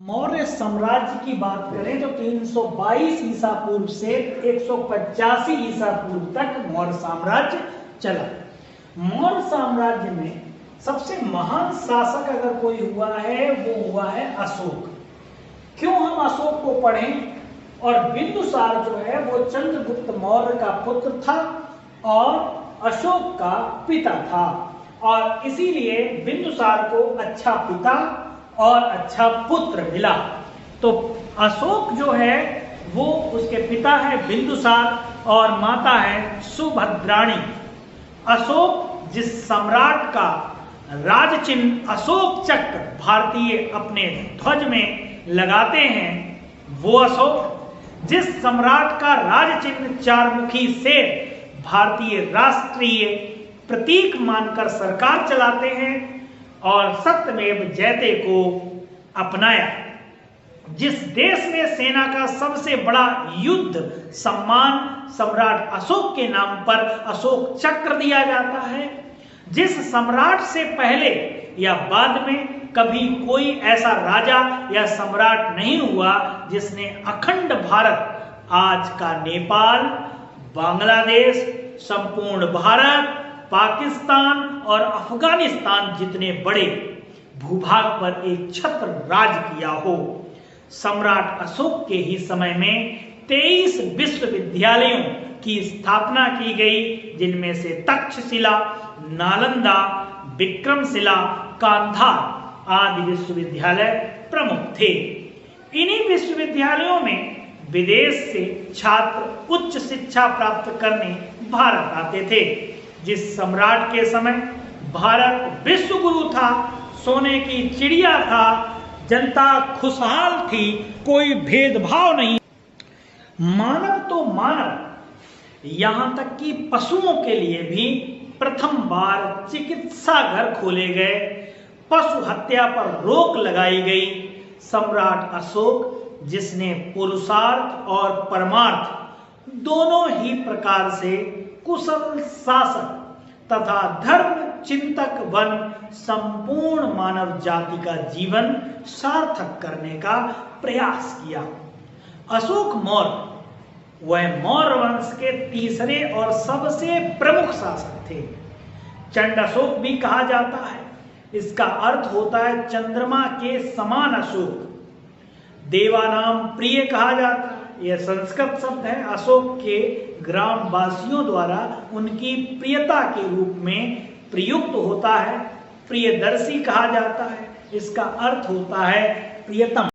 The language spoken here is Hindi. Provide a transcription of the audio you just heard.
मौर्य साम्राज्य की बात करें तो 322 ईसा पूर्व से 185 ईसा पूर्व तक मौर्य साम्राज्य चला। मौर्य साम्राज्य में सबसे महान शासक अगर कोई हुआ है वो हुआ है अशोक। क्यों हम अशोक को पढ़ें? और बिंदुसार जो है वो चंद्रगुप्त मौर्य का पुत्र था और अशोक का पिता था, और इसीलिए बिंदुसार को अच्छा पिता और अच्छा पुत्र मिला। तो अशोक जो है वो, उसके पिता है बिंदुसार और माता है सुभद्राणी। अशोक जिस सम्राट का राज चिन्ह अशोक चक्र भारतीय अपने ध्वज में लगाते हैं, वो अशोक जिस सम्राट का राज चिन्ह चारमुखी शेर भारतीय राष्ट्रीय प्रतीक मानकर सरकार चलाते हैं और सत्यमेव जयते को अपनाया, जिस देश में सेना का सबसे बड़ा युद्ध सम्मान सम्राट अशोक के नाम पर अशोक चक्र दिया जाता है, जिस सम्राट से पहले या बाद में कभी कोई ऐसा राजा या सम्राट नहीं हुआ जिसने अखंड भारत, आज का नेपाल, बांग्लादेश, संपूर्ण भारत, पाकिस्तान और अफगानिस्तान जितने बड़े भूभाग पर एक छत्र राज किया हो। सम्राट अशोक के ही समय में 23 विश्वविद्यालयों की स्थापना की गई, जिनमें से तक्षशिला, नालंदा, विक्रमशिला, गांधार आदि विश्वविद्यालय प्रमुख थे। इन्हीं विश्वविद्यालयों में विदेश से छात्र उच्च शिक्षा प्राप्त करने भारत आते थे। जिस सम्राट के समय भारत विश्व गुरु था, सोने की चिड़िया था, जनता खुशहाल थी, कोई भेदभाव नहीं, मानव तो मानव, यहां तक कि पशुओं के लिए भी प्रथम बार चिकित्सा घर खोले गए, पशु हत्या पर रोक लगाई गई। सम्राट अशोक जिसने पुरुषार्थ और परमार्थ दोनों ही प्रकार से कुशल शासक तथा धर्म चिंतक बन संपूर्ण मानव जाति का जीवन सार्थक करने का प्रयास किया। अशोक मौर्य वह मौर्य वंश के तीसरे और सबसे प्रमुख शासक थे। चंड अशोक भी कहा जाता है, इसका अर्थ होता है चंद्रमा के समान अशोक। देवानाम प्रिय कहा जाता है, यह संस्कृत शब्द है। अशोक के ग्रामवासियों द्वारा उनकी प्रियता के रूप में प्रयुक्त होता है। प्रियदर्शी कहा जाता है, इसका अर्थ होता है प्रियतम।